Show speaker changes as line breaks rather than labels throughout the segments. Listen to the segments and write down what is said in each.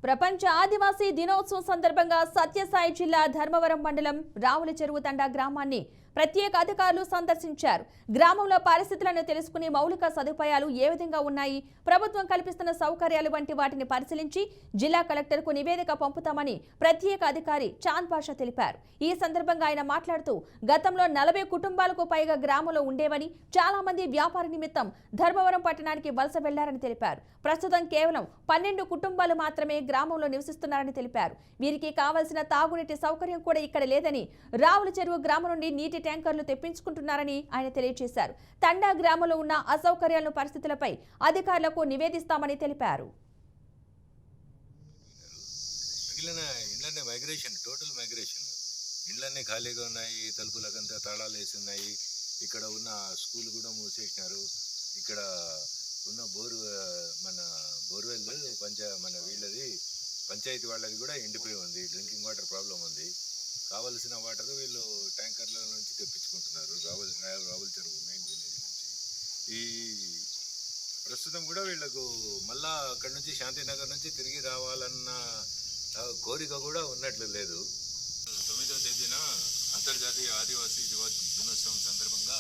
ప్రపంచ ఆదివాసీ దినోత్సవం సందర్భంగా సత్యసాయి జిల్లా ధర్మవరం మండలం రావుల చెరువు తండా గ్రామాన్ని ప్రత్యేక అధికారులు సందర్శించారు. గ్రామంలో పరిస్థితులను తెలుసుకుని మౌలిక సదుపాయాలు ఏ విధంగా ఉన్నాయి, ప్రభుత్వం కల్పిస్తున్న సౌకర్యాలు వంటి వాటిని పరిశీలించి జిల్లా కలెక్టర్కు నివేదిక పంపుతామని ప్రత్యేక అధికారి చాంద్ పాషా తెలిపారు. ఈ సందర్భంగా ఆయన మాట్లాడుతూ గతంలో 40 కుటుంబాలకు పైగా గ్రామంలో ఉండేవని, చాలా మంది వ్యాపార నిమిత్తం ధర్మవరం పట్టణానికి వలస వెళ్లారని తెలిపారు. ప్రస్తుతం కేవలం 12 కుటుంబాలు మాత్రమే గ్రామంలో నివసిస్తున్నారని తెలిపారు. వీరికి కావాల్సిన తాగునీటి సౌకర్యం కూడా ఇక్కడ లేదని, రావుల చెరువు గ్రామం నుండి నీటి ట్యాంకర్లు తెప్పించుకుంటున్నారని ఆయన తెలియజేశారు. తండా గ్రామంలో ఉన్న అసౌకర్యాలను పరిస్థితులపై అధికారులకు నివేదిస్తామని తెలిపారు.
ఇళ్ళన్నీ ఖాళీగా ఉన్నాయి, తలుపులకంతా తాళాలు వేసి ఉన్నాయి. ఇక్కడ ఉన్న స్కూల్ కూడా మూసేసినారు. ఇక్కడ ఉన్న మన బోర్వెల్ మన వీళ్ళది పంచాయతీ వాళ్ళది కూడా ఎండిపోయి ఉంది. డ్రింకింగ్ వాటర్ ప్రాబ్లం ఉంది. కావలసిన వాటర్ వీళ్ళు ట్యాంకర్ల నుంచి తెప్పించుకుంటున్నారు రావుల చెరువు మెయిన్ విలేజ్ నుంచి. ఈ ప్రస్తుతం కూడా వీళ్ళకు మళ్ళా అక్కడి నుంచి శాంతినగర్ నుంచి తిరిగి రావాలన్న కోరిక కూడా ఉన్నట్లు లేదు. 9వ తేదీన అంతర్జాతీయ ఆదివాసీ దినోత్సవం సందర్భంగా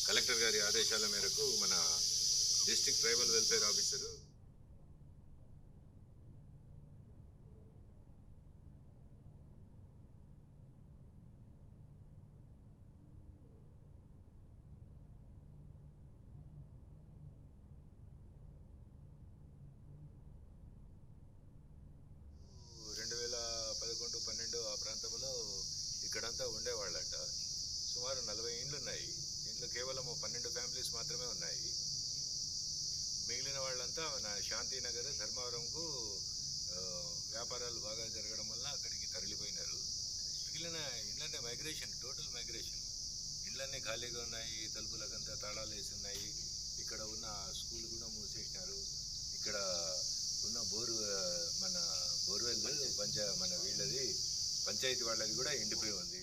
కలెక్టర్ గారి ఆదేశాల మేరకు మన డిస్ట్రిక్ట్ ట్రైబల్ వెల్ఫేర్ ఆఫీసరు ఆ ప్రాంతంలో ఇక్కడంతా ఉండేవాళ్ళంట. సుమారు 40 ఇండ్లు ఉన్నాయి. దీంట్లో కేవలం 12 ఫ్యామిలీస్ మాత్రమే ఉన్నాయి. మిగిలిన వాళ్ళంతా మన శాంతినగర్ ధర్మవరంకు వ్యాపారాలు బాగా జరగడం వల్ల అక్కడికి తరలిపోయినారు. మిగిలిన ఇళ్ళన్నీ టోటల్ మైగ్రేషన్. ఇళ్ళన్నీ ఖాళీగా ఉన్నాయి, తలుపులకంతా తాళాలు వేసి ఉన్నాయి. ఇక్కడ ఉన్న స్కూల్ కూడా మూసేసినారు. ఇక్కడ ఉన్న మన బోర్వెల్ మన వీళ్ళది పంచాయతీ వాళ్ళది కూడా ఎండిపోయి ఉంది.